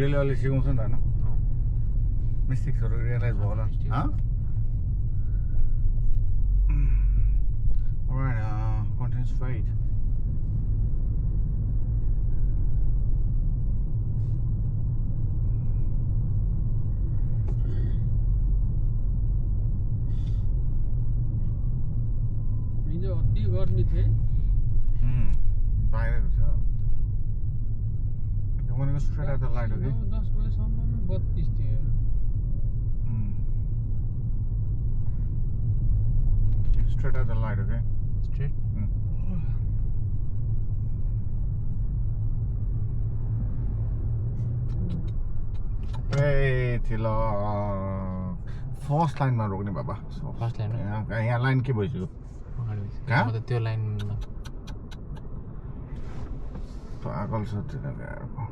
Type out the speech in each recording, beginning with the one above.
भिडियोले अलि सिकाउँछ नि त होइन मिस्टेक्सहरू रियलाइज भयो होला continuous flight हिजो अति गर्मी थियो बाहिरको थियो यो भनेको स्ट्रेट आउट द लाइट हो कि 10 बजेसम्म 32 थियो straight out the light, okay? Straight? Hey, Tila. First line मा रोक्ने बाबा फर्स्ट लाइन यहाँ लाइन के भइसक्यो कहाँ म त त्यो लाइन पागल छ तिनीहरूको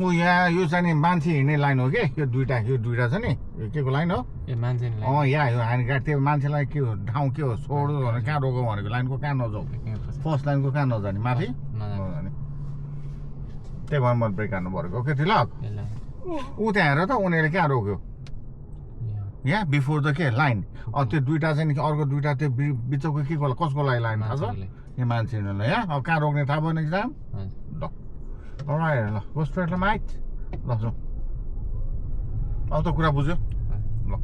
ऊ यहाँ यो चाहिँ नि मान्छे हिँड्ने लाइन हो कि यो दुईटा छ नि यो के को लाइन हो ए मान्छे नि यहाँ यो हामी गाडी त्यो मान्छेलाई के हो ठाउँ के हो छोड्यो भने कहाँ रोक्यो भनेको लाइनको कहाँ नजाऊ फर्स्ट लाइनको कहाँ नजाने माथि नजाने त्यही भएर मैले ब्रेक हान्नु परेको ओके तिलक ऊ त्यहाँ हेर त उनीहरूले कहाँ रोक्यो यहाँ बिफोर द के लाइन त्यो दुईटा चाहिँ नि अर्को दुईटा त्यो बिचको के को कसको लागि लाइन थाहा छ यो मान्छे हिँड्नुलाई यहाँ अब कहाँ रोक्ने थाहा भएन एक्जाम ल Alright, ल go straight ल माइट ल जाउँ अब त कुरा बुझ्यो ल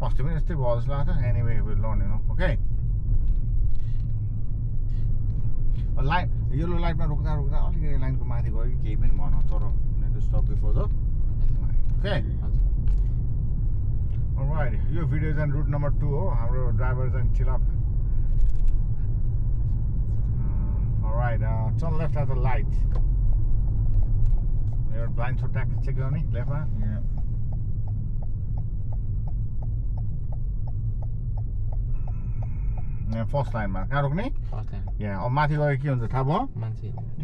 अस्ति पनि यस्तै भयो जस्तो लाग्छ anyway will learn you know okay line yellow लाइटमा रोक्दा अलिकति लाइनको माथि गयो कि केही पनि भन तर net to stop before the okay alright यो भिडियो चाहिँ रुट नम्बर 2 हो हाम्रो ड्राइभर चाहिँ चिलक alright turn left at the light your blind spot check गर्ने लेफ्टमा यहाँ फर्स्ट लाइनमा कहाँ रोक्ने यहाँ अब माथि गयो के हुन्छ थाहा भयो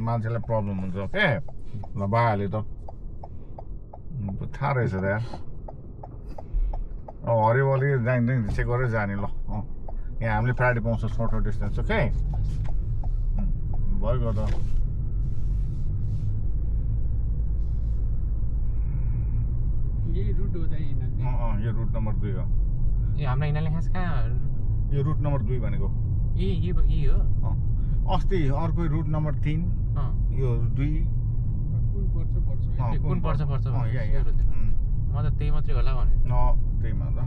मान्छेलाई प्रब्लम हुन्छ ओके ल भइहाल्यो त थाहा रहेछ त यार अब हरिबली जाँदैन चेक गरेर जाने ल यहाँ हामीले प्रायोरिटी पाउँछ सर्टर डिस्टेन्स ओके भइगयो त यही रुट हो दाइ यो रुट नम्बर 2 हो ए हाम्रो यिनीले खास कहाँ यो रुट नम्बर 2 भनेको ए हो अस्ति अर्को रुट नम्बर 3 यो 2 कुन पर्छ म त त्यही मात्रै होला भने त्यहीमा त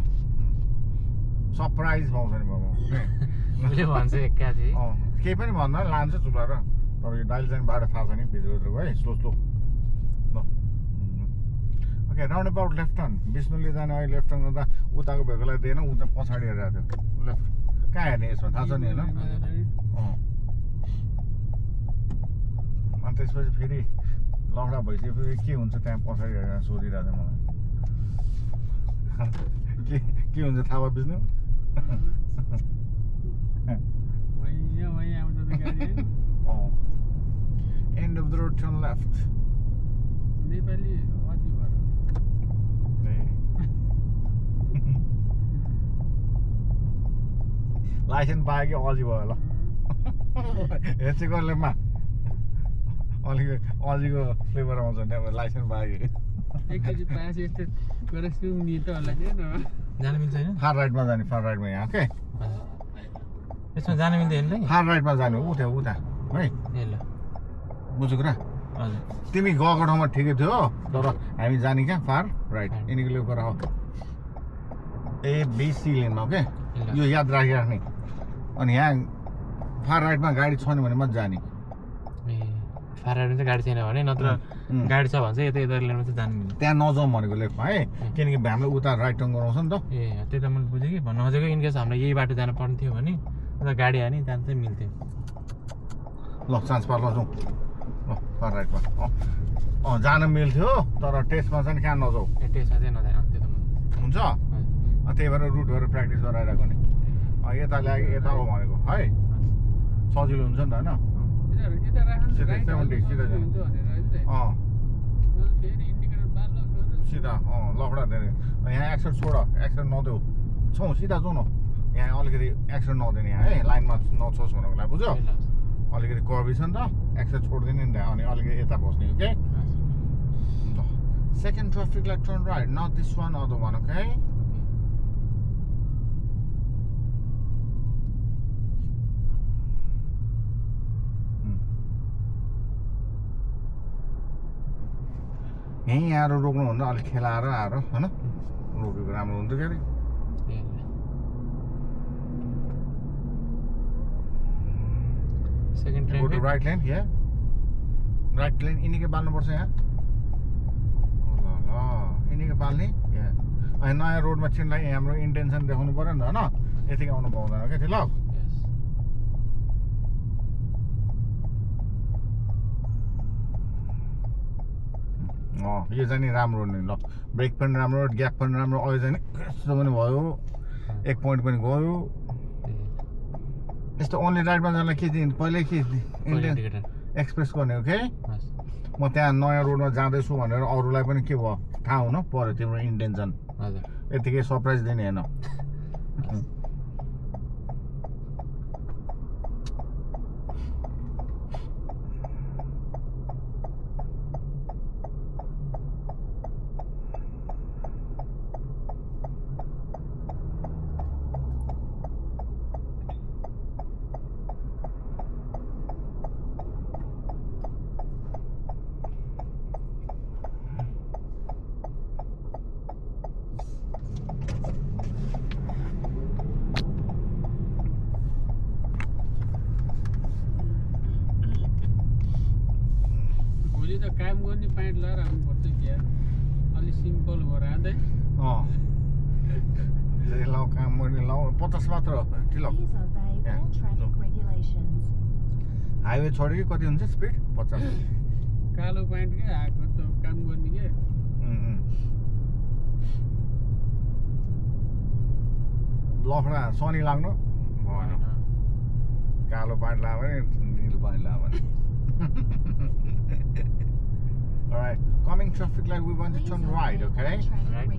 सरप्राइज पाउँछ नि बाबा मैले भन्छ एक्कासी केही पनि भन्दा लान्छ चुलाएर तर यो डाइल चाहिँ बाटो थाहा छ नि भित्र है स्लो ल okay roundabout left turn विष्णुले जाने अहिले लेफ्ट टर्न गर्दा उताको भेकोलाई दिएन उता पछाडि हेरेको थियो लेफ्ट कहाँ हेर्ने यसमा थाहा छ नि होइन अनि त्यसपछि फेरि लग्डा भइसकेपछि के हुन्छ त्यहाँ पछाडि हेरेर सोधिरहेको थियो मलाई के हुन्छ थाहा भयो Vishnu End of the road, turn left. Nepali अति भर लाइसेन्स पायो कि अझै भयो ल हेर्चेको लेमा अझैको फ्लेभर आउँछ नि अब लाइसेन्स पायो कि एकचोटि पास यस्तो गरेर सुन्ने त होला नि जानु मिल्छ हैन फार राइटमा जाने फार राइटमा यहाँ के यसमा जानु मिल्दैन नि फार राइटमा जानु उता है ए ल बुझ्यो कुरा हजुर तिमी गएको ठाउँमा ठिकै थियो तर हामी जाने क्या फार राइट यिनीको लिएको कुरा हो ABC लेनमा ओके यो याद राखिराख्ने अनि यहाँ फार राइटमा गाडी छैन भने मात्र जाने फार राइटमा चाहिँ गाडी छैन भने नत्र गाडी छ भने चाहिँ यता लेनमा चाहिँ जानु मिल्छ त्यहाँ नजाउँ भनेको लेखमा है किनकि हामीले उता राइट टर्न गराउँछ नि त ए त्यही त मैले बुझेँ कि भन्नु खोजेको इनकेस हाम्रो यही बाटो जानु पर्ने थियो भने उता गाडी आयो नि जानु चाहिँ मिल्थ्यो ल चान्स पार ल जाउँ ल फार राइटमा जान मिल्थ्यो तर टेस्टमा चाहिँ कहाँ नजाऊ टेस्टमा चाहिँ नजाने त्यो त हुन्छ त्यही भएर रुटहरू प्र्याक्टिस गराइरहेको नि यता ल्याएको यता हो भनेको है सजिलो हुन्छ नि त होइन सिधा लफडा धेरै यहाँ एक्सेट छोड एक्सेट नदेऊ छौँ सिधा जाउँ न यहाँ अलिकति एक्सेट नदिने यहाँ है लाइनमा नछोस् भनेको लागि बुझ्यो अलिकति कर्भी छ नि त एक्सेट छोडिदिने नि त अनि अलिकति यता बस्ने okay Second traffic light, turn right, not this one, other one, okay? यहीँ आएर रोक्नुभन्दा अलिक खेलाएर आएर होइन रोकेको राम्रो हुन्थ्यो क्या अरे second Go to right lane, yeah. Right lane, यिनीकै बाल्नुपर्छ यहाँ ल ल यिनीकै बाल्ने अनि नयाँ रोडमा छिनलाई हाम्रो इन्टेन्सन देखाउनु पऱ्यो नि त होइन यतिकै आउनु पाउँदैन क्या ल यो चाहिँ नि राम्रो नि ल ब्रेक पनि राम्रो ग्याप पनि राम्रो अहिले चाहिँ नि यस्तो पनि भयो 1 पोइन्ट पनि गयो यस्तो ओन्ली राइडमा जानलाई के दिनु पहिल्यै के इन्डियन एक्सप्रेस गर्ने हो कि म त्यहाँ नयाँ रोडमा जाँदैछु भनेर अरूलाई पनि के भयो थाहा हुनु पर्यो तिम्रो इन्टेन्सन यतिकै सरप्राइज दिने होइन काम गर्ने प्यान्ट लगाएर आउनुपर्छ क्या अलिक सिम्पल भएर आँदै ल काम गर्ने ल 50 मात्र हाइवे छोड्यो कि कति हुन्छ स्पिड 50 कालो प्यान्ट क्या आएको त काम गर्ने के लफडा सनी लाग्नु भएन कालो प्यान्ट लगायो भने निलो प्यान्ट लगायो भने Alright, coming traffic light, we want to turn right, okay? Right.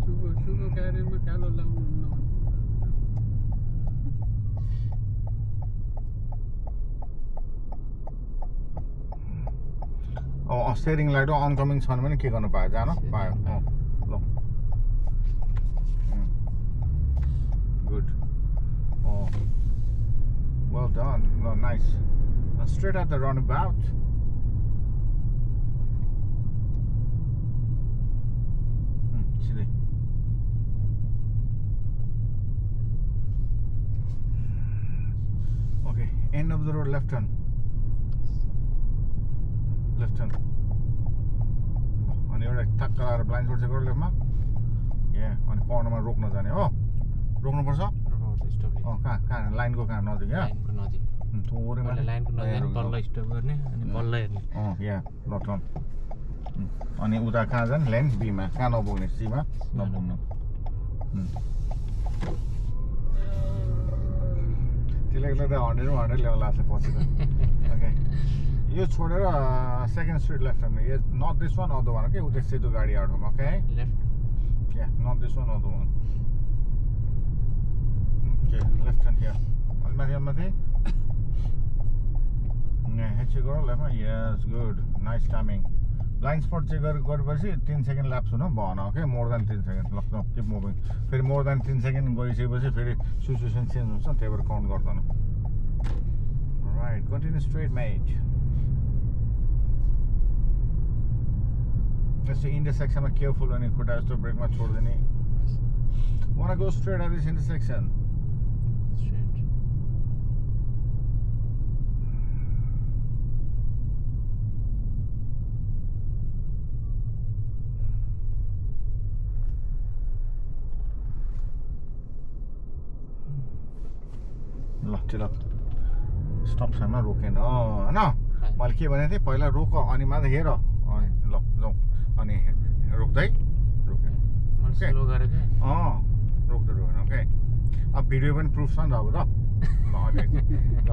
Sugar carrying my calo steering light oncoming छ भने के गर्नु पायो जान पायो ल good well done no nice straight at the roundabout see okay end of the road left turn अनि एउटा ठक्क लगाएर ब्लाइन्ड स्पट चाहिँ गरौँ लेफ्टमा यहाँ अनि कर्नरमा रोक्न जाने हो रोक्नुपर्छ कहाँ लाइनको कहाँ नजिक यहाँ ल टर्न अनि उता कहाँ जाने लेन बीमा कहाँ नपुग्ने सीमा नपुग्नु त्यसले गर्दा 100 लेभल लाग्छ पछि त ओके यो छोडेर second street left turn yeah not this one other one okay उता सेतो गाडी आउट होम ओके लेफ्ट या not this one other one okay left turn here अलमाथि यहाँ हेच्चे गरौँ लेफ्टमा yes good nice timing blind spot चाहिँ गरेपछि 3 सेकेन्ड ल्याप्स हुनु भएन ओके मोर देन 3 सेकेन्ड ल किप मुभिङ फेरि मोर देन 3 सेकेन्ड गइसकेपछि फेरि सिचुएसन चेन्ज हुन्छ त्यही भएर काउन्ट गर्दैन राइट कन्टिन्यू स्ट्रेट मेट यस्तो इन्टरसेक्सनमा केयरफुल अनि खुट्टा जस्तो ब्रेकमा छोड्दिने wanna go straight at this intersection ल चिल स्टप साइडमा रोकेन होइन मैले के भनेको थिएँ पहिला रोक अनि मात्रै हेर अनि ल जाउँ अनि रोक्दै रोकेन रोक्दै रोकेन ओके अब भिडियो पनि प्रुफ छ नि त अब त ल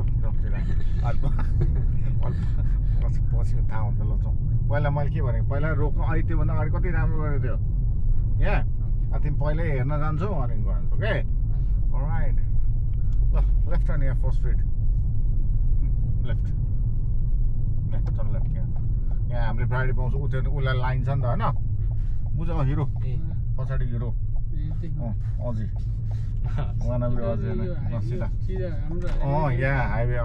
पछि थाहा हुन्छ ल जाउँ पहिला मैले के भनेको पहिला रोक अहिले त्योभन्दा अगाडि कति राम्रो गरेको थियो यहाँ अब तिमी पहिल्यै हेर्न जान्छौ अनि जान्छौ ओके राइट ल लेफ्ट टर्न यहाँ फर्स्ट स्ट्रिट लेफ्ट हामीलाई यहाँ हामीले फ्राइडे पाउँछ उता उसलाई लाइन छ नि त होइन बुझ हिरो पछाडि हिरो अझै महानगरी अझै सिधा यहाँ हाइवे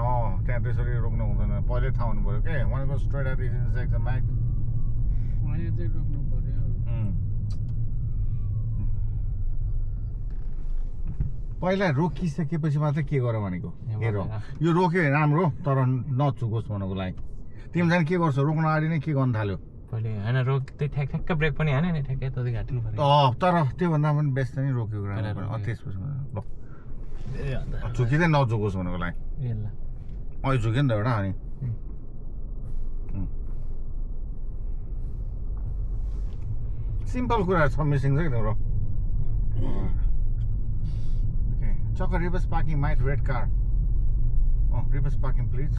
त्यहाँ त्यसरी रोक्नु हुँदैन पहिल्यै थाहा हुनु पऱ्यो के उहाँको स्ट्रेट एट म्याक रोक्नु पर्यो पहिला रोकिसकेपछि मात्रै के गर भनेको हेर यो रोक्यो राम्रो तर नचुकोस् भनेको लागि तिमी जाने के गर्छौ रोक्न अगाडि नै के गर्नु थाल्यो पहिले होइन रोक्दै ठ्याक्क ब्रेक पनि हाने नि ठ्याक्कै यता घाटिनु पर्यो तर त्योभन्दा पनि बेस्ट नै रोकेको राम्रो त्यसपछि ल झुकिँदै नझुकोस् भनेको लागि अहिले झुक्यो नि त एउटा अनि सिम्पल कुराहरू छ मिसिङ छ कि तिम्रो Chaka, reverse parking, might red car. Reverse parking, please.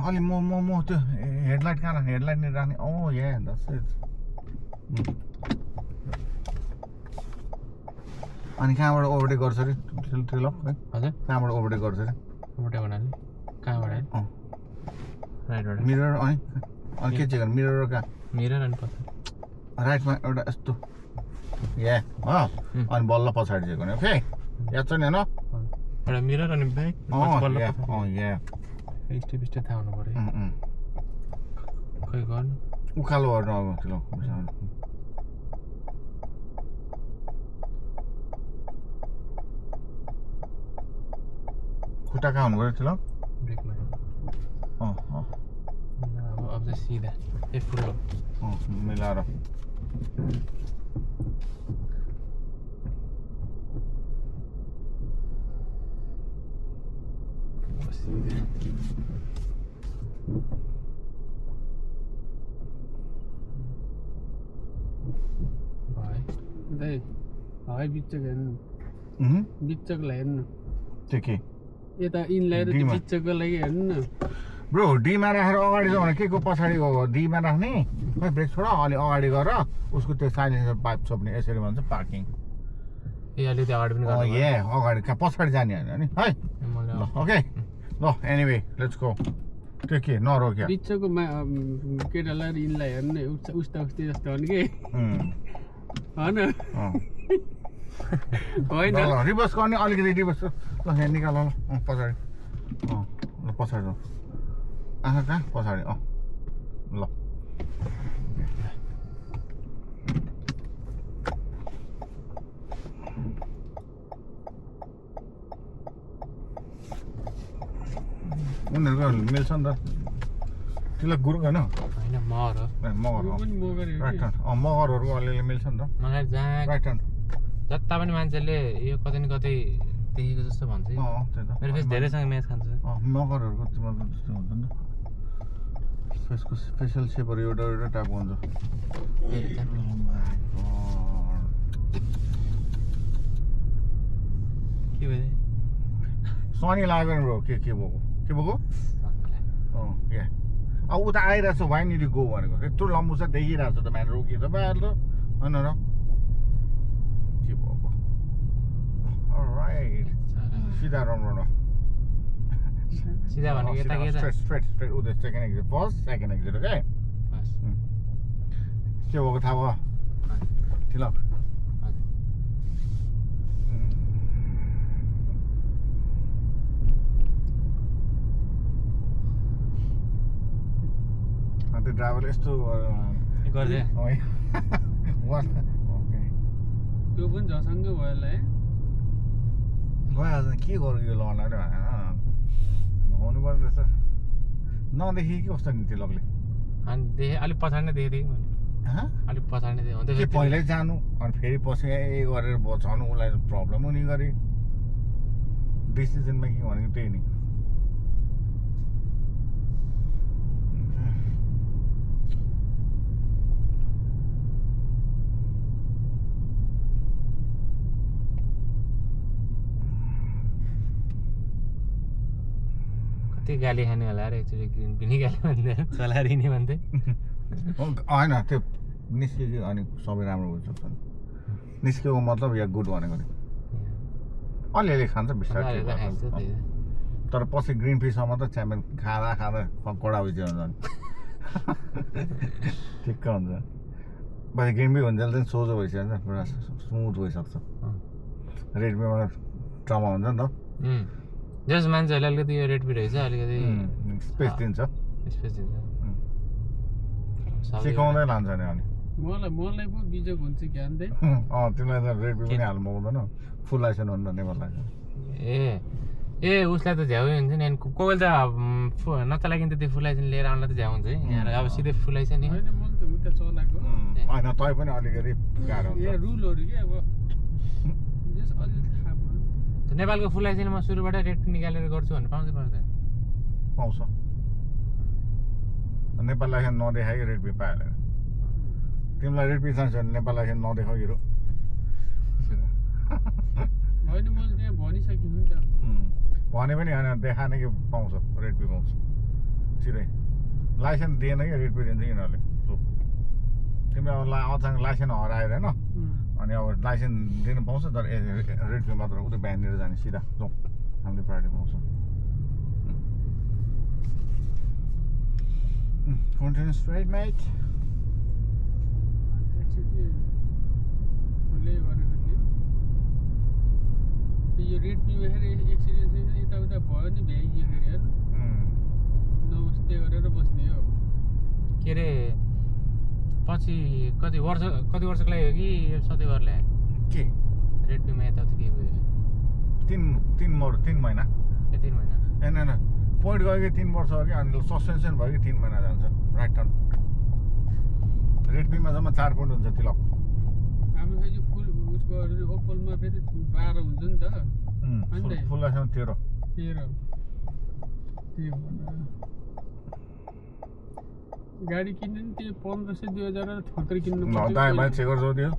अलि म त्यो हेडलाइट कहाँ राख्ने हेडलाइट नि राख्ने yeah, that's it. अनि कहाँबाट ओभरटेक गर्छ अरे ट्रेलर है हजुर कहाँबाट ओभरटेक गर्छ अरे ओभरटेक गर्नाले कहाँबाट राइटबाट मिरर अनि के चाहिँ गर्नु मिरर कहाँ मिरर अनि पछाडि राइटमा एउटा यस्तो अनि बल्ल पछाडि चाहिँ गर्ने ओके याद छ नि होइन एउटा मिरर अनि ब्याक स्टेप थाहा हुनु पर्यो खै गर्नु उकालो गर्नु अब त्यो खुट्टा कहाँ हुनु पऱ्यो त्यो ब्रेकमा अब चाहिँ सिधा पुरो मिलाएर भाइ बिचक हेर्नु बिचकलाई हेर्नु त्यो के यता इनलाई र बिचकको लागि हेर्नु न ब्रो डीमा राखेर अगाडि जाऊ भने के को पछाडि गएको डीमा राख्ने खै ब्रेक छोड अलि अगाडि गर उसको त्यो साइलेन्सर पाइप छोप्ने यसरी भन्छ पार्किङ अलि त्यो अगाडि पनि अगाडि कहाँ पछाडि जाने होइन नि है ल ओके ल एनिवे लेट्स गो त्यो के नरोक्यो बिचको केटालाई र इनलाई हेर्नु उस्ता उस्ती जस्तो हो नि के होइन होइन रिभर्स गर्ने अलिकति रिभर्स ल यहाँ निकाल ल पछाडि ल पछाडि जाउँ आँखा कहाँ पछाडि ल उनीहरूको मिल्छ नि त त्यसलाई गुरुङ होइन मगर मगरहरूको अलिअलि मिल्छ नि त मलाई जहाँ राइट ह्यान्ड जता पनि मान्छेले यो कतै न कतै देखेको जस्तो भन्छ मेरो फेस धेरैसँग म्याच खान्छ मगरहरूको त्यस्तो हुन्छ नि फेसको फेसियल सेपहरू एउटा एउटा टाइपको हुन्छ के भयो सनी लाग्यो नि ब्रो के भएको अब उता आइरहेको छ वाइनिरी गो भनेको यत्रो लम्बु छ देखिरहेको छ त बिहान रोकिन्छ भइहाल्छ होइन र के भएको राइट सिधा राम्रो न सिधा भनेको यता के स्ट्रेट उता second exit first second exit okay के भएको थाहा भयो तिलक त्यो ड्राइभरले यस्तो गर्दै त्यो पनि झसङ्ग भयो होला है भइहाल्छ के गर्यो यो लनलाई हुनु पर्ने रहेछ नदेखि कि कस्तो नि तिलकले अनि देखेँ अलिक पछाडि नै देखेँ मैले अलिक पछाडि नै देखेँ पहिल्यै जानु अनि फेरि पछि गरेर बचाउनु उसलाई प्रब्लम हुने गरी डिसिजन मेकिङ भनेको त्यही नि त्यो गाली खाने होला र एकचोटि ग्रिन पनि गाली भन्दै चलाएर हिँड्ने भन्दै होइन त्यो निस्क्यो कि अनि सबै राम्रो हुन्छ नि निस्केको मतलब या गुड भनेको नि अलिअलि खान्छ बिस्तारै ठिक खान्छ भन्छ। त्यही तर पछि ग्रिन फिसमा त च्याम्पियन खाँदा खाँदा कडा भइसक्यो झन् ठिक्क हुन्छ पछि ग्रिन फी हुन्छ चाहिँ सोझो भइसक्यो नि त पुरा स्मुथ भइसक्छ रेड फीमा ट्रमा हुन्छ नि त जस मान्छेहरूले अलिकति यो रेड रहेछ अलिकति स्पेस दिन्छ स्पेस दिन्छ सिकाउँदै लान्छ नि अनि मलाई पो बिजोग हुन्छ कि अन्त तिमीलाई त रेड फी पनि हाल्नु पाउँदैन फुल लाइसेन्स हो नि त नेपाल लाइसेन्स ए उसलाई त झ्याउ हुन्छ नि अनि कोही बेला त नचलाइकन त त्यो फुल लाइसेन्स लिएर आउनलाई त झ्याउ हुन्छ है यहाँ अब सिधै फुल लाइसेन्स नि होइन मैले त उता चलाएको होइन तै पनि अलिकति गाह्रो हुन्छ रुलहरू के अब जस अलि थाहा भयो नेपालको फुल लाइसेन्स म सुरुबाट रेड निकालेर गर्छु भन्नु पाउँछ पाउँदैन पाउँछ नेपाल लाइसेन्स नदेखाइ रेड फी पाइहाल्यो तिमीलाई रेड फी चाहिन्छ भने नेपाल लाइसेन्स नदेखाउ हिरो होइन मैले त्यहाँ भनिसकेँ नि त भने पनि होइन देखाने कि पाउँछ रेड फी पाउँछ सिधै लाइसेन्स दिएन कि रेड फी दिन्छ यिनीहरूले तिमीले अब अचानक लाइसेन्स हराएर होइन अनि अब लाइसेन्स दिनु पाउँछ तर रेड फी मात्र उता बिहाननिर जाने सिधा जाउँ हामीले प्राइभेट पाउँछ Continue straight, mate. यो रेड फीमा हेर एक्सिडेन्ट छैन यताउता भयो नि भ्याइयो फेरि हेर नमस्ते गरेर बस्ने हो के अरे पछि कति वर्षको लागि हो कि सधैँभरलाई के रेड फीमा यताउता के भयो 3 महिना ए 3 महिना होइन होइन पोइन्ट गयो कि 3 वर्ष हो कि अनि सस्पेन्सन भयो कि 3 महिना जान्छ राइट टर्न रेड फीमा जम्मा 4 पोइन्ट हुन्छ तिलक हाम्रो यो फुल उसको ओपलमा फेरि 12 हुन्छ नि त फुल लाइसेन्स 13 गाडी किन्नु नि त्यो 1500 2000 थोत्रै किन्नु दाइ भाइ चेक गर्छौ त्यो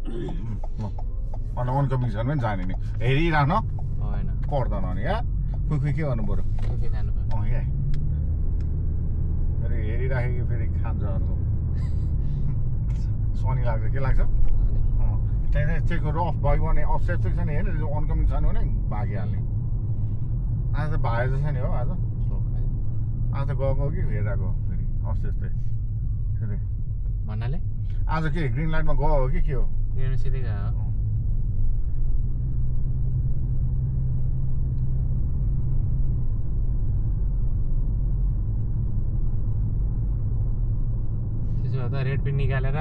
अनि अनकमिङ छ भने जाने नि हेरिराख्न होइन पर्दैन नि या कोही के गर्नु पर्यो के जानु पर्यो या फेरि हेरिराख्यो कि फेरि खान्छ अर्को सनी लाग्छ के लाग्छ त्यहाँ चेक गरेर अफ भयो भने अफ सेफ सेक्सन हेर्ने अनकमिङ छैन भने भागिहाल्ने आज त भागेको जस्तो नि हो आज आज गएको कि हेरेको फेरि अस्ति त्यस्तै सिधै भन्नाले आज के ग्रिन लाइटमा गयो हो कि के हो सिधै गयो त्यसो भए त रेड पिन निकालेर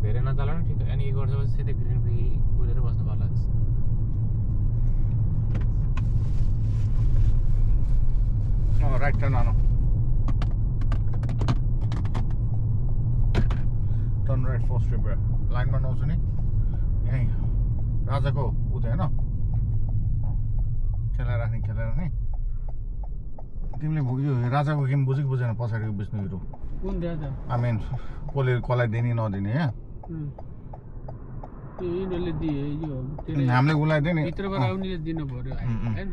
धेरै नचलाउनु ठिक अनि 1 वर्षपछि सिधै ग्रिन पी कुरेर बस्नु पर्ला राइट टर्न आउनु टर्न राइट फर्स्ट ट्रिप लाइनमा नआउँछु नि यहीँ राजाको उतै होइन खेलाइराख्ने तिमीले यो राजाको गेम बुझेको बुझेन पछाडिको विष्णुहरू कुन राजा आई मिन कसलाई दिने नदिने यहाँ यिनीहरूले दिए यो हामीले उसलाई दिने भित्रबाट आउनेले दिनु पर्यो होइन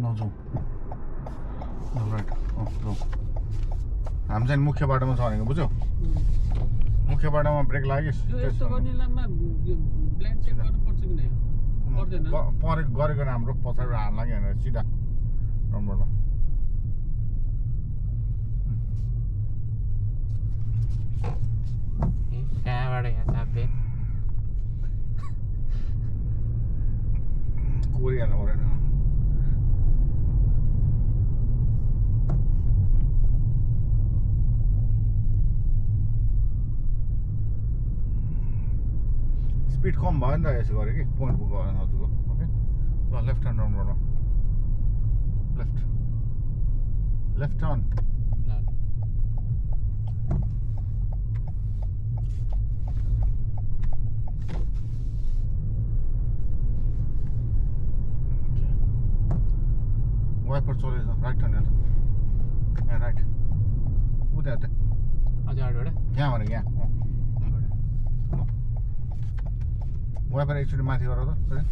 नजाउँ राइट जाउँ हामी चाहिँ मुख्य बाटोमा छ भनेको बुझ्यौ मुख्य बाटोमा ब्रेक लाग्यो यस्तो गर्नेलामा ब्ल्याङ्क चेक गर्नुपर्छ कि नै पर्दैन गरेको राम्रो पछाडि हाल्न लाग्यो भनेर सिधा राम्रोमा कहाँबाट यहाँ साथै कोरिहाल्नु पऱ्यो स्पिड कम भयो नि त यसो गऱ्यो कि पोइन्ट पुग्यो हजुरको ओके ल लेफ्ट टर्न राउन्डमा लेफ्ट टर्न वाइपर चलेछ राइट टर्न यहाँ राइट उता अझ अगाडिबाट यहाँ भने यहाँ वाइपर एकचोटि माथि गर त फेरि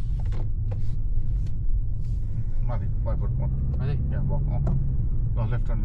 माथि वाइपर अझै यहाँ भयो ल left turn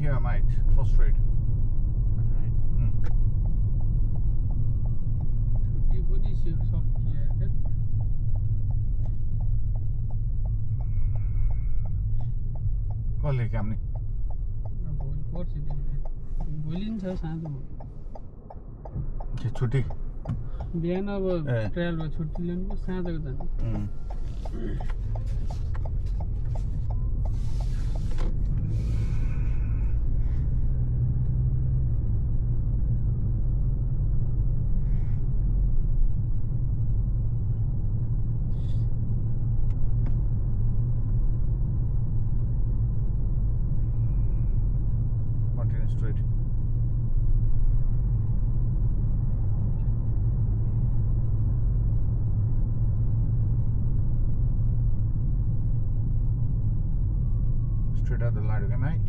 here, mate. First straight. छुट्टी पनि सकियो कसले काम नि भोलि पर्सिदेखि भोलि नि छ साँझमा छुट्टी बिहान अब ट्रायलमा छुट्टी लिनु साँझको जानु Continue straight. Straight out the light, okay, mate?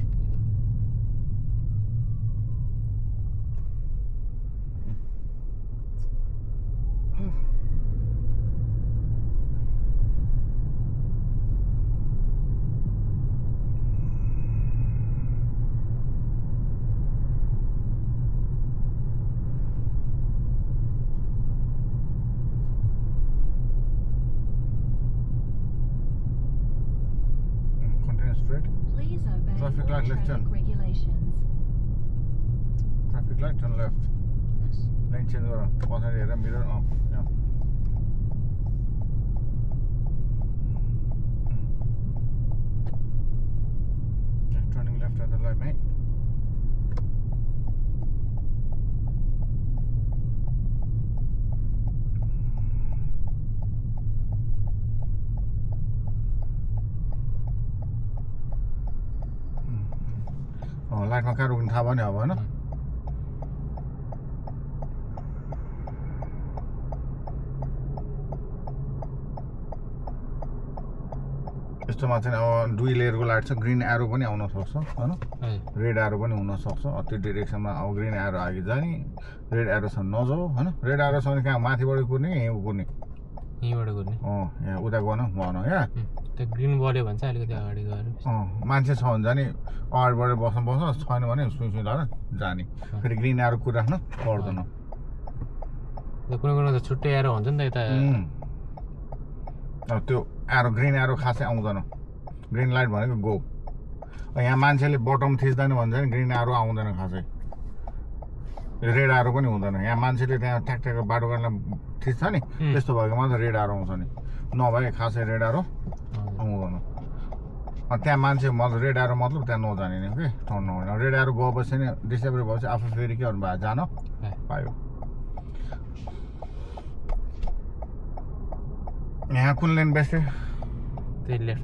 Continue straight. Please obey Traffic all light, left turn. traffic regulations. Traffic light, turn left. Lane change गर पछाडि हेर मिरर यहाँ turning left at the light, mate. लाइटमा कहाँ रोक्नु थाहा भयो नि अब होइन यस्तोमा चाहिँ अब दुई लेयरको लाइट छ ग्रिन एरो पनि आउन सक्छ होइन रेड एरो पनि हुन सक्छ त्यो डिरेक्सनमा अब ग्रिन एरो अघि जाने रेड एरो छ नजाऊ होइन रेड एरो छ भने कहाँ माथिबाट कुर्ने कि यहीँ कुर्ने यहीँबाट कुर्ने यहाँ उता गएन भन यहाँ त्यो ग्रिन बल्यो भने चाहिँ अलिकति अगाडि गएर मान्छे छ भने जाने अगाडिबाट बस्छ छैन भने सुई सुई लगाएर जाने फेरि ग्रिन एरो कुरिराख्नु पर्दैन कुनै कुनै त छुट्टै एरो हुन्छ नि त यता अब त्यो एरो ग्रिन एरो खासै आउँदैन ग्रिन लाइट भनेको गो यहाँ मान्छेले बटम थिच्दैन भन्छ नि ग्रिन एरो आउँदैन खासै रेड एरो पनि हुँदैन यहाँ मान्छेले त्यहाँ ट्याक बाटो गर्न थिच्छ नि त्यस्तो भएको मात्र रेड एरो आउँछ नि नभए खासै रेड एरो आउँदैन त्यहाँ मान्छे मतलब रेड एरो मतलब त्यहाँ नजाने नि कि टर्न नगर्ने रेड एरो गएपछि नि डिसेबल भएपछि आफू फेरि के गर्नु भयो जान पायो यहाँ कुन लेन बेस्ट त्यही लेफ्ट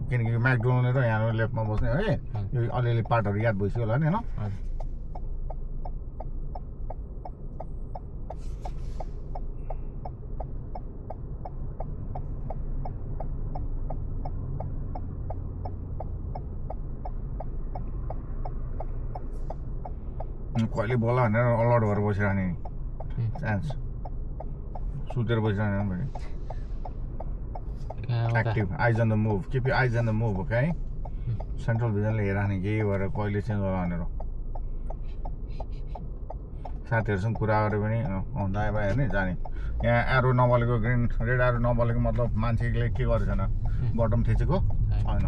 किनकि म्याकडोनल्ड र यहाँ लेफ्टमा बस्ने है यो अलिअलि पार्टहरू याद भइसक्यो होला नि होइन कहिले बोला भनेर अलर्ट भएर बसिरहने चान्स सुतेर बसिरहने भने active eyes on the move keep you eyes on the move okay central भिजनले हेरिरहने केही भएर कहिले चेन्ज होला भनेर साथीहरूसँग कुरा गरे पनि दायाँ बायाँ हेर्ने जाने यहाँ एरो नबलेको ग्रिन रेड एरो नबलेको मतलब मान्छेले के गरेको छैन बटम थिचेको छैन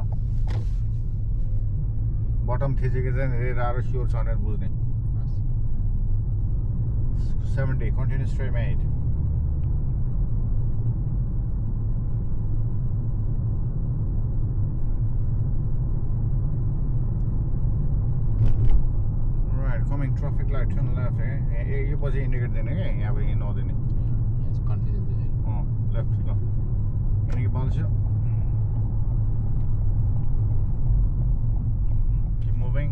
बटम थिचेको चाहिँ रेड एरो स्योर छ भनेर बुझ्ने 70 continue straight mate right coming traffic light turn left यो पछि इन्डिकेट दिने के यहाँ अब यहाँ नदिने लेफ्ट ल किनकि बल्छ keep moving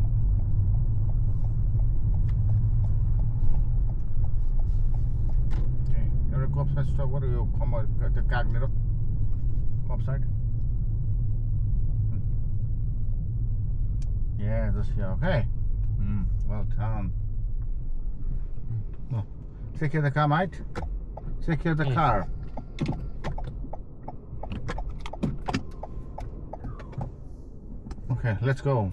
cup side stop गरेर यो कम्बर त्यो काग्ने र cup side Yeah, just here, okay? Well done. Secure the car, mate. Secure the car. Okay, let's go.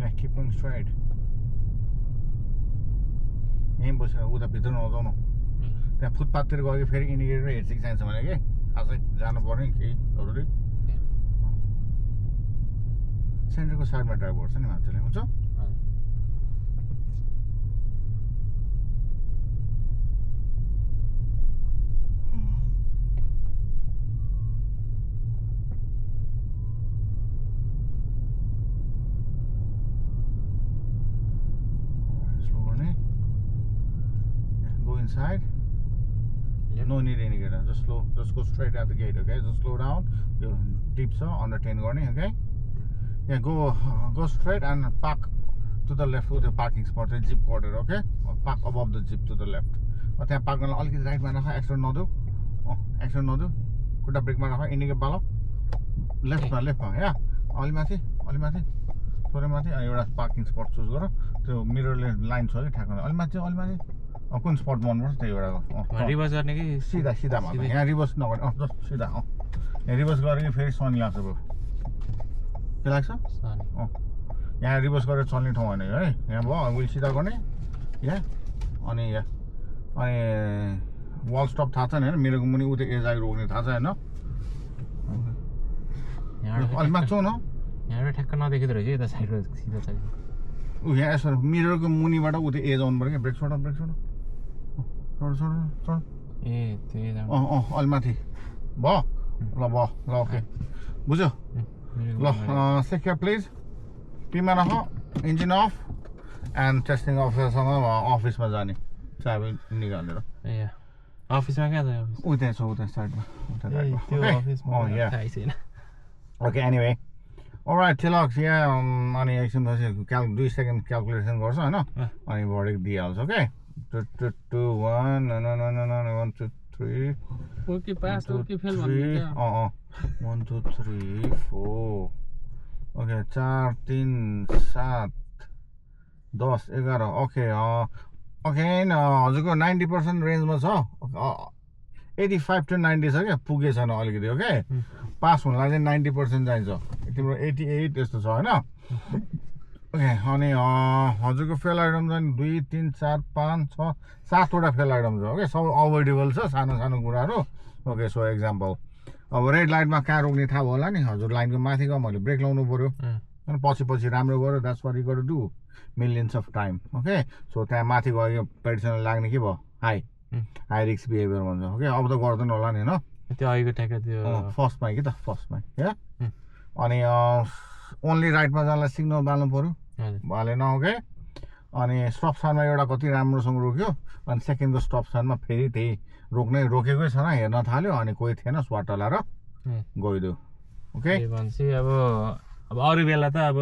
Yeah, keep going straight. यहीँ बसेर उता भित्र नजाउनु त्यहाँ फुटपाथतिर गयो फेरि इन्डिकेटर हेर्छ कि चाहिन्छ भने कि खासै जानु पर्ने केही जरुरी सेन्टरको साइडमा ड्राइभ गर्छ नि मान्छेले हुन्छ Inside. Yep. No need indicator. Just slow. Just go straight at the gate. Okay. Just slow down. You deep so on the 10 going. Okay. Yeah. Go straight and park to the left with the parking spot. The jeep quarter. Okay. Or park above the jeep to the left. But then park on all the right man. Extra no do. Oh, extra no do. Could a brake man indicate balo. Left man. Left man. Yeah. All mati. Sorry mati. And your parking spot choose garo. So mirror line so it happen. All mati. कुन spot भन्नुपर्छ त्यही एउटा reverse गर्ने कि सिधा सिधामा यहाँ reverse नगर्ने just सिधा यहाँ रिभर्स गरेर कि फेरि सनी लाग्छ ब्रो के लाग्छ यहाँ रिभर्स गरेर चल्ने ठाउँ होइन है यहाँ भयो उयो सिधा गर्ने यहाँ अनि वाल स्टप थाहा छैन होइन मेरो मुनि उतै एज आइ रोक्ने थाहा छ होइन अलिक माग्छौ न यहाँबाट ठ्याक्क नदेखिँदो रहेछ यता साइडमा सिधा छ ऊ यहाँ यसो मिररको मुनिबाट उतै एज आउनु पर्यो क्या ब्रेक छोड ए त्यही अलि माथि भयो ल ओके बुझ्यो ल सेक्योर प्लिज पिमा नख इन्जिन अफ एन्ड टेस्टिङ अफिसरसँग अफिसमा जाने चाबी निकालेर ए अफिसमा कहाँ छ उतै छ उतै साइडमा छैन ओके एनिवे अलराइट थिलक्स यहाँ अनि एकछिन पछि 2 सेकेन्ड क्यालकुलेसन गर्छ होइन अनि भरेको दिइहाल्छ okay 2 1 1 2 3 okay pass okay fail भन्नु 1 2 3 4 ओके 4 3 7 10 11 ओके ओके हजुरको 90% रेन्जमा छ 85 to 90 छ क्या पुगेछ छैन अलिकति ओके पास हुनलाई चाहिँ 90% चाहिन्छ तिम्रो 88 यस्तो छ होइन ओके अनि हजुरको फेल आइटम चाहिँ 2 3 4 5 6 7 वटा फेल आइटम छ ओके सब अभोइडेबल छ सानो कुराहरू ओके सो एक्जाम्पल अब रेड लाइटमा कहाँ रोक्ने थाहा भयो होला नि हजुर लाइनको माथि गयो मैले ब्रेक लाउनु पर्यो अनि पछि राम्रो गऱ्यो that's what you got to do millions of time okay so त्यहाँ माथि गयो पेडिसन लाग्ने के भयो हाई रिस्क बिहेभियर भन्छ ओके अब त गर्दैन होला नि होइन त्यो अहिलेको ठ्याक्क त्यो फर्स्टमा कि त फर्स्टमा या अनि ओन्ली राइटमा जानलाई सिग्नल बाल्नु पर्यो हालेन ओके अनि स्टप साइनमा एउटा कति राम्रोसँग रोक्यो अनि सेकेन्डको स्टप साइनमा फेरि त्यही रोकेकै छैन हेर्न थाल्यो अनि कोही थिएन स्वाट लाएर गइदियो ओके भन्छ अब अरू बेला त अब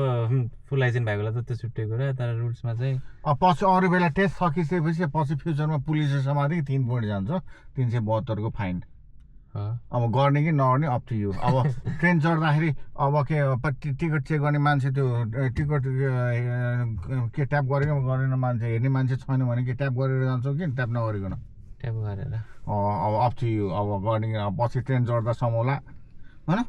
फुल लाइसेन्स भएको बेला त त्यो छुट्टै कुरा तर रुल्समा चाहिँ पछि अरू बेला टेस्ट सकिसकेपछि पछि फ्युचरमा पुलिसले समाधि 3 पोइन्ट जान्छ 372 को फाइन अब गर्ने कि नगर्ने अप टु यु अब ट्रेन चढ्दाखेरि अब के टिकट चेक गर्ने मान्छे त्यो टिकट के ट्याप गरेको गरेन मान्छे हेर्ने मान्छे छैन भने के ट्याप गरेर जान्छौ कि ट्याप नगरिकन ट्याप गरेर अब अप टु यु अब गर्ने पछि ट्रेन चढ्दा समाउला होइन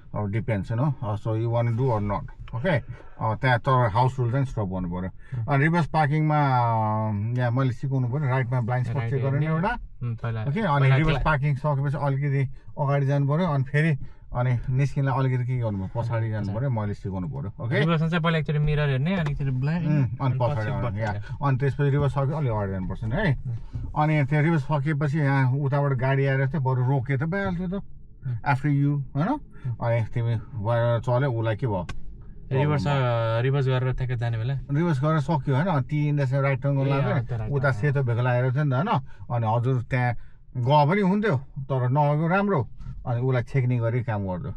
अब डिपेन्ड्स होइन so you want do or not okay त्यहाँ तर हाउस रुल चाहिँ स्टप गर्नु पऱ्यो अनि रिभर्स पार्किङमा यहाँ मैले सिकाउनु पऱ्यो राइटमा ब्लाइन्ड स्पट चेक गर्ने एउटा ओके अनि रिभर्स पार्किङ सकेपछि अलिकति अगाडि जानु पऱ्यो अनि फेरि अनि निस्किनलाई अलिकति के गर्नु पर्यो पछाडि जानु पऱ्यो मैले सिकाउनु पऱ्यो ओके पहिला एकचोटि मिरर हेर्ने अनि एकचोटि ब्लाइन्ड अनि पछाडि अनि त्यसपछि रिभर्स सक्यो अलिक अगाडि जानुपर्छ नि है अनि त्यो रिभर्स सकेपछि यहाँ उताबाट गाडी आएर चाहिँ बरु रोके त भइहाल्थ्यो त आफ्टर यु होइन अनि तिमी भएर चल्यो उसलाई के भयो रिभर्स गरेर ठ्याक्कै जाने बेला रिभर्स गरेर सक्यो होइन टी इन्डस्ट्री राइट टर्न लाग्यो उता सेतो भेग लागेको थियो नि त होइन अनि हजुर त्यहाँ गयो पनि हुन्थ्यो तर नगएको राम्रो अनि उसलाई छेक्ने गरी काम गर्दो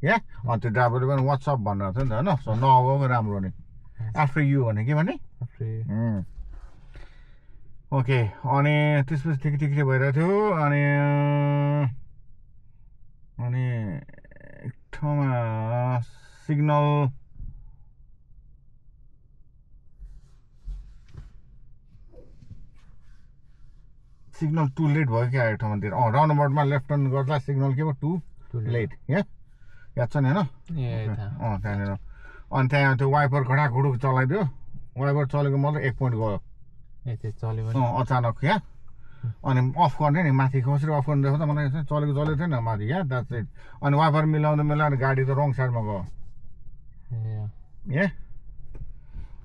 या अनि त्यो ड्राइभरले पनि वाट्सएप भनेर थियो नि त होइन सो नगएको राम्रो नि आफ्टर यु भने के भने ओके अनि त्यसपछि ठिकै भइरहेको थियो अनि एक ठाउँमा सिग्नल टु लेट भयो क्या एक ठाउँमा राउन्ड अबाउटमा लेफ्ट टर्न गर्दा सिग्नल के भयो टु लेट याद छ नि होइन त्यहाँनिर अनि त्यहाँ त्यो वाइपर घडाघुडुक चलाइदियो वाइपर चलेको मात्रै 1 पोइन्ट गयो ए त्यो चल्यो भने अचानक यहाँ अनि अफ गर्ने नि माथि कसरी अफ गर्ने देख्दा मलाई चलेको थिएन माथि यहाँ द्याट्स इट अनि वाइपर मिलाउँदा गाडी त रङ साइडमा गयो ए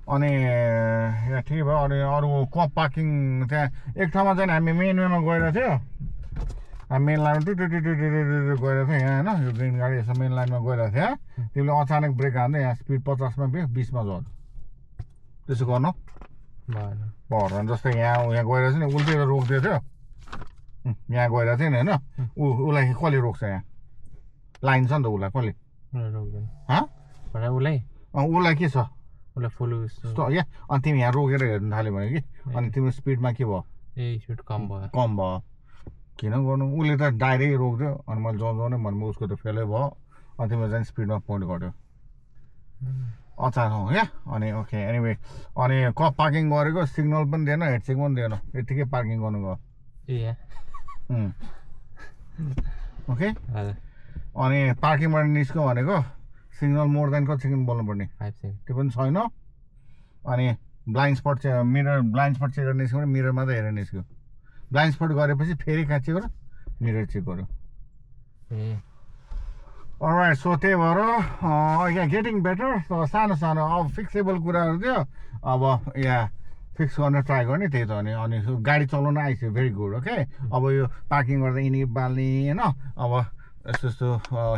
अनि यहाँ ठिक भयो अनि अरू कप पार्किङ त्यहाँ एक ठाउँमा चाहिँ हामी मेन वेमा गएर थियो हामी मेन लाइनमा टुटु गएर थियो यहाँ होइन यो ग्रिन गाडी यसो मेन लाइनमा गएर थियो तिमीले अचानक ब्रेक हान्दै यहाँ स्पिड 50मा भयो 20मा झर्यो त्यसो गर्नु भएन जस्तै यहाँ गएर चाहिँ नि उल्टै रोक्दै थियो यहाँ गएर थियो नि होइन उसलाई कसले रोक्छ यहाँ लाइन छ नि त उसलाई कसले उसलाई के छ उसलाई फुल या अनि तिमी यहाँ रोकेर हेर्नु थाल्यो भने कि अनि तिम्रो स्पिडमा के भयो स्पिड कम भयो किन गर्नु उसले त डाइरेक्ट रोक्दियो अनि मैले जाउँ भन्नु उसको त फेलै भयो अनि तिम्रो चाहिँ स्पिडमा पोइन्ट गऱ्यो अचानक क्या अनि ओके एनिवे अनि कप पार्किङ गरेको सिग्नल पनि दिएन हेडसेक पनि दिएन यत्तिकै पार्किङ गर्नु गयो ओके अनि पार्किङबाट निस्क्यो भनेको सिग्नल मोर देन कति सेकेन्ड बोल्नुपर्ने 5 सेकेन्ड त्यो पनि छैन अनि ब्लाइन्ड स्पट चाहिँ ब्लाइन्ड स्पट चेक गरेर निस्क्यो भने मिरर मात्रै हेरेर निस्क्यो ब्लाइन्ड स्पट गरेपछि फेरि कहाँ चेक गर्यो मिरर चेक गर्यो अलराइट सो त्यही भएर यहाँ गेटिङ बेटर सानो सानो अब फिक्सेबल कुराहरू थियो अब यहाँ फिक्स गर्न ट्राई गर्ने त्यही त अनि गाडी चलाउन आइसक्यो भेरी गुड ओके अब यो पार्किङ गर्दा यिनी बाल्ने होइन अब यस्तो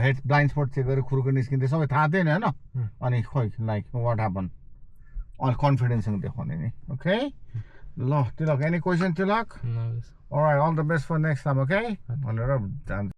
हेड ब्लाइन्ड स्पट चेक गरेर खुर्को निस्किँदै सबै थाहा थिएन होइन अनि खोइ लाइक वाट ह्यापन अनि कन्फिडेन्ससँग देखाउने नि ओके ल Tilak any question Tilak alright all the best for next time okay भनेर जान्छ